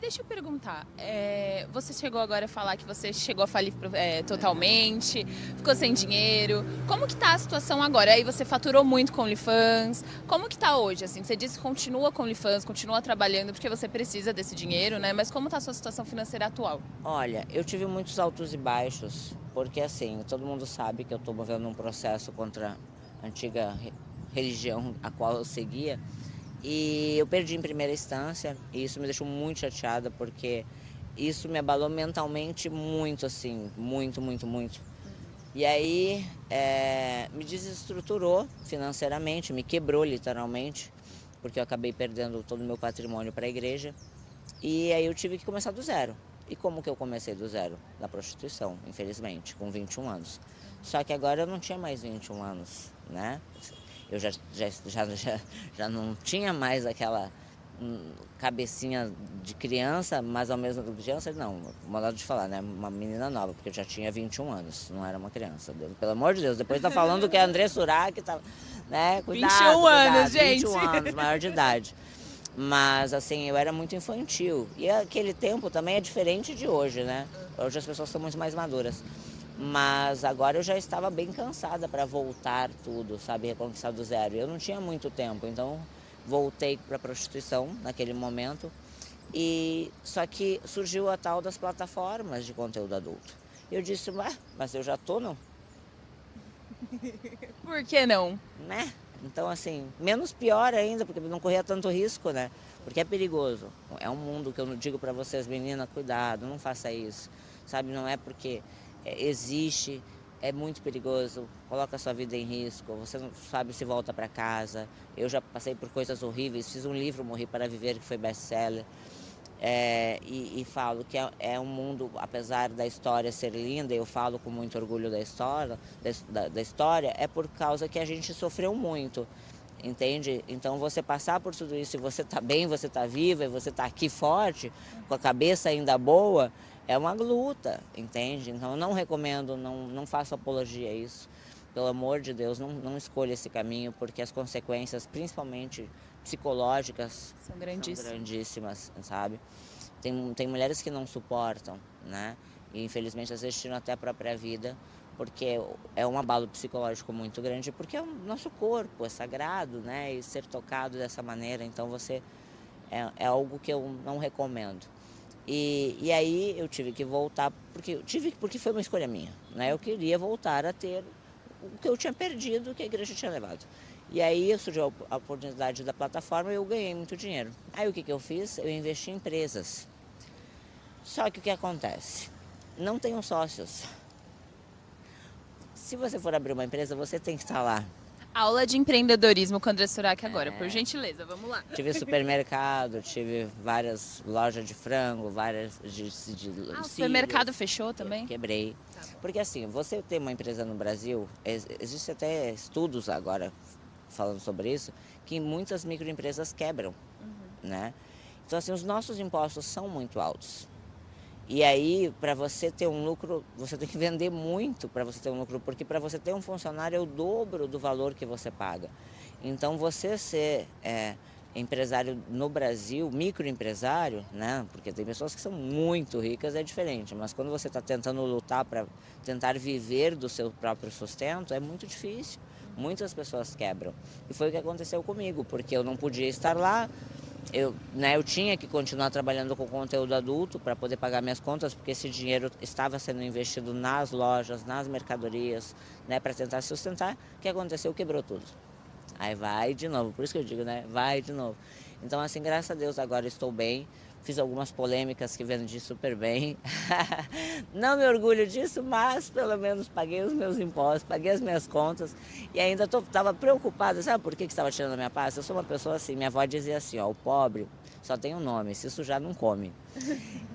deixa eu perguntar, você chegou agora a falar que você chegou a falir totalmente, ficou sem dinheiro. Como que tá a situação agora? Aí você faturou muito com o OnlyFans. Como que tá hoje? Assim, você disse que continua com o OnlyFans, continua trabalhando porque você precisa desse dinheiro, né? Mas como tá a sua situação financeira atual? Olha, eu tive muitos altos e baixos, porque assim, todo mundo sabe que eu estou movendo um processo contra a antiga religião a qual eu seguia. E eu perdi em primeira instância, e isso me deixou muito chateada, porque isso me abalou mentalmente muito, assim, muito, muito, muito. E aí me desestruturou financeiramente, me quebrou literalmente, porque eu acabei perdendo todo o meu patrimônio para a igreja. E aí eu tive que começar do zero. E como que eu comecei do zero? Na prostituição, infelizmente, com 21 anos. Só que agora eu não tinha mais 21 anos, né? Eu já não tinha mais aquela cabecinha de criança, mas ao mesmo tempo criança, não, modo de falar, né? Uma menina nova, porque eu já tinha 21 anos, não era uma criança. Pelo amor de Deus, depois tá falando que é André Surak, tá, né? 21 Cuidado, anos, cuidado, gente. 21 anos, maior de idade. Mas, assim, eu era muito infantil. E aquele tempo também é diferente de hoje, né? Hoje as pessoas são muito mais maduras. Mas agora eu já estava bem cansada para voltar tudo, sabe? Reconquistar do zero. Eu não tinha muito tempo, então voltei para a prostituição naquele momento. E só que surgiu a tal das plataformas de conteúdo adulto. Eu disse, mas eu já tô, não? Por que não? Né? Então, assim, menos pior ainda, porque não corria tanto risco, né? Porque é perigoso. É um mundo que eu não digo para vocês, menina, cuidado, não faça isso. Sabe, não é porque existe, é muito perigoso, coloca a sua vida em risco, você não sabe se volta para casa. Eu já passei por coisas horríveis, fiz um livro, Morri para Viver, que foi best-seller. E falo que é um mundo, apesar da história ser linda, eu falo com muito orgulho da história, da história, é por causa que a gente sofreu muito, entende? Então você passar por tudo isso e você tá bem, você tá viva e você tá aqui forte, com a cabeça ainda boa, é uma luta, entende? Então eu não recomendo, não faço apologia a isso. Pelo amor de Deus, não escolha esse caminho, porque as consequências, principalmente psicológicas, São são grandíssimos. grandíssimas, sabe? Tem mulheres que não suportam, né? E infelizmente às vezes tiram até a própria vida, porque é um abalo psicológico muito grande, porque é o nosso corpo, é sagrado, né? E ser tocado dessa maneira, então é algo que eu não recomendo. E aí eu tive que voltar, porque foi uma escolha minha, né? Eu queria voltar a ter o que eu tinha perdido, que a igreja tinha levado. E aí surgiu a oportunidade da plataforma e eu ganhei muito dinheiro. Aí o que eu fiz? Eu investi em empresas. Só que o que acontece? Não tenho sócios. Se você for abrir uma empresa, você tem que estar lá. Aula de empreendedorismo com André Surak agora, por gentileza, vamos lá. Tive supermercado, tive várias lojas de frango, várias de O supermercado fechou também? Quebrei. Porque assim, você tem uma empresa no Brasil, existe até estudos agora falando sobre isso, que muitas microempresas quebram, né? Então assim, os nossos impostos são muito altos. E aí, para você ter um lucro, você tem que vender muito para você ter um lucro, porque para você ter um funcionário é o dobro do valor que você paga. Então, você ser empresário no Brasil, microempresário, né? Porque tem pessoas que são muito ricas, é diferente, mas quando você está tentando lutar para tentar viver do seu próprio sustento, é muito difícil. Muitas pessoas quebram. E foi o que aconteceu comigo, porque eu não podia estar lá. Eu tinha que continuar trabalhando com conteúdo adulto para poder pagar minhas contas, porque esse dinheiro estava sendo investido nas lojas, nas mercadorias, né, para tentar sustentar. O que aconteceu? Quebrou tudo. Aí vai de novo, por isso que eu digo, né? Vai de novo. Então, assim, graças a Deus agora estou bem. Fiz algumas polêmicas que vendi super bem. Não me orgulho disso, mas pelo menos paguei os meus impostos, paguei as minhas contas. E ainda estava preocupada, sabe por que estava tirando a minha pasta? Eu sou uma pessoa assim, minha avó dizia assim, ó, o pobre só tem um nome, se sujar não come.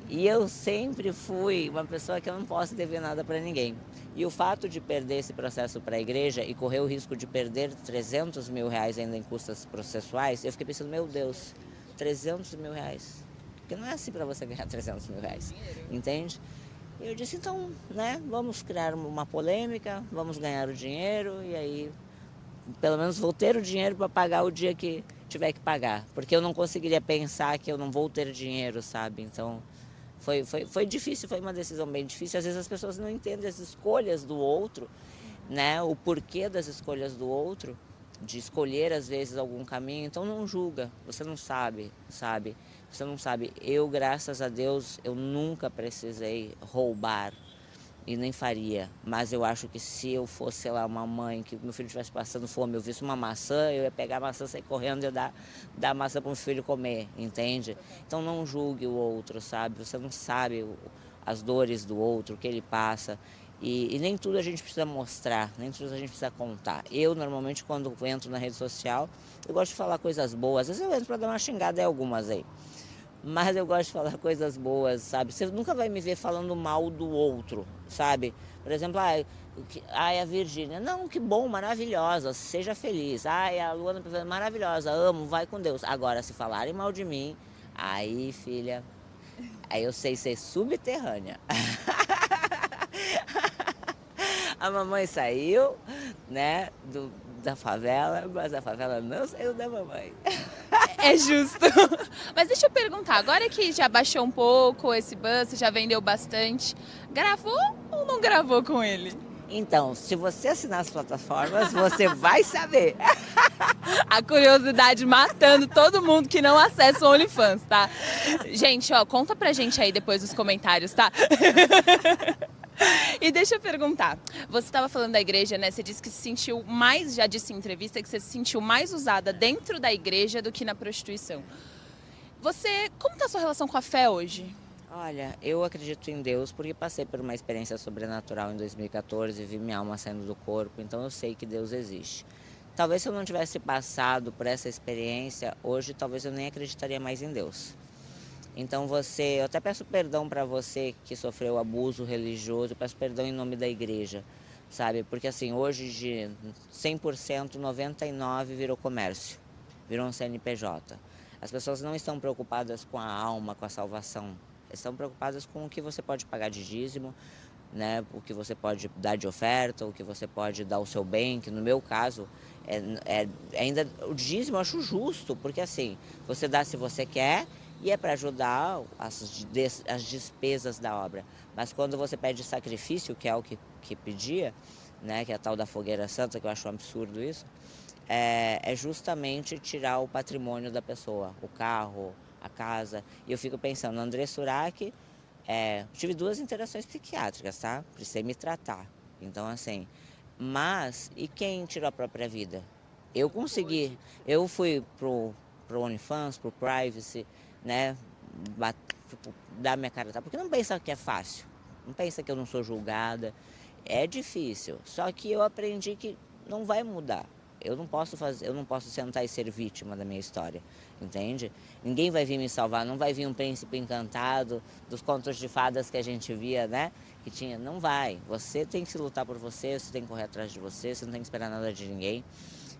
E eu sempre fui uma pessoa que eu não posso dever nada para ninguém. E o fato de perder esse processo para a igreja e correr o risco de perder 300 mil reais ainda em custas processuais, eu fiquei pensando, meu Deus, 300 mil reais. Porque não é assim para você ganhar 300 mil reais, entende? E eu disse, então, né, vamos criar uma polêmica, vamos ganhar o dinheiro e aí, pelo menos vou ter o dinheiro para pagar o dia que tiver que pagar, porque eu não conseguiria pensar que eu não vou ter dinheiro, sabe? Então, foi difícil, foi uma decisão bem difícil. Às vezes as pessoas não entendem as escolhas do outro, né? O porquê das escolhas do outro, de escolher às vezes algum caminho. Então não julga, você não sabe, sabe? Você não sabe. Eu, graças a Deus, eu nunca precisei roubar e nem faria. Mas eu acho que se eu fosse, sei lá, uma mãe, que meu filho estivesse passando fome, eu visse uma maçã, eu ia pegar a maçã, sair correndo e eu dar a maçã para o filho comer, entende? Então não julgue o outro, sabe? Você não sabe as dores do outro, o que ele passa. E nem tudo a gente precisa mostrar, nem tudo a gente precisa contar. Eu, normalmente, quando entro na rede social, eu gosto de falar coisas boas. Às vezes eu entro para dar uma xingada em algumas aí. Mas eu gosto de falar coisas boas, sabe? Você nunca vai me ver falando mal do outro, sabe? Por exemplo, a Virgínia. Não, que bom, maravilhosa, seja feliz. A Luana, maravilhosa, amo, vai com Deus. Agora, se falarem mal de mim, aí, filha, aí eu sei ser subterrânea. A mamãe saiu, né, da favela, mas a favela não saiu da mamãe. É justo. Mas deixa eu perguntar, agora que já baixou um pouco esse buzz, você já vendeu bastante, gravou ou não gravou com ele? Então, se você assinar as plataformas, você vai saber. A curiosidade matando todo mundo que não acessa o OnlyFans, tá? Gente, ó, conta pra gente aí depois nos comentários, tá? E deixa eu perguntar, você estava falando da igreja, né? Você disse que se sentiu mais, já disse em entrevista, que você se sentiu mais usada dentro da igreja do que na prostituição. Como está a sua relação com a fé hoje? Olha, eu acredito em Deus porque passei por uma experiência sobrenatural em 2014, vi minha alma saindo do corpo, então eu sei que Deus existe. Talvez se eu não tivesse passado por essa experiência, hoje talvez eu nem acreditaria mais em Deus. Então eu até peço perdão para você que sofreu abuso religioso, eu peço perdão em nome da igreja, sabe? Porque assim, hoje de 100%, 99% virou comércio, virou um CNPJ. As pessoas não estão preocupadas com a alma, com a salvação, estão preocupadas com o que você pode pagar de dízimo, né? O que você pode dar de oferta, o que você pode dar o seu bem, que no meu caso, ainda o dízimo eu acho justo, porque assim, você dá se você quer, e é para ajudar as despesas da obra. Mas quando você pede sacrifício, que é o que pedia, né, que é a tal da fogueira santa, que eu acho um absurdo isso, é justamente tirar o patrimônio da pessoa, o carro, a casa. E eu fico pensando, André Surak, tive 2 internações psiquiátricas, tá? Precisei me tratar. Então, assim, mas e quem tirou a própria vida? Eu consegui, eu fui pro OnlyFans, pro Privacy, né, dar minha cara, porque não pensa que é fácil, não pensa que eu não sou julgada, é difícil, só que eu aprendi que não vai mudar, eu não posso sentar e ser vítima da minha história, entende? Ninguém vai vir me salvar, não vai vir um príncipe encantado dos contos de fadas que a gente via, né, que tinha, não vai, você tem que se lutar por você, você tem que correr atrás de você não tem que esperar nada de ninguém.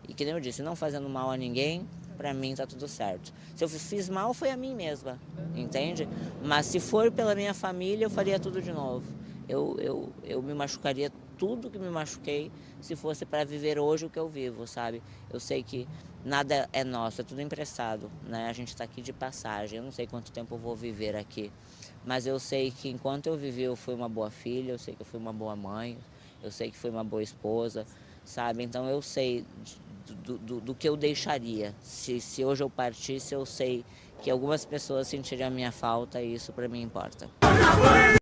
E que nem eu disse, não fazendo mal a ninguém, pra mim tá tudo certo. Se eu fiz mal, foi a mim mesma, entende? Mas se for pela minha família, eu faria tudo de novo. Eu me machucaria tudo que me machuquei se fosse para viver hoje o que eu vivo, sabe? Eu sei que nada é nosso, é tudo emprestado, né? A gente tá aqui de passagem, eu não sei quanto tempo eu vou viver aqui. Mas eu sei que enquanto eu vivi, eu fui uma boa filha, eu sei que eu fui uma boa mãe, eu sei que fui uma boa esposa, sabe? Então eu sei do que eu deixaria. Se hoje eu partisse, eu sei que algumas pessoas sentiriam a minha falta e isso para mim importa.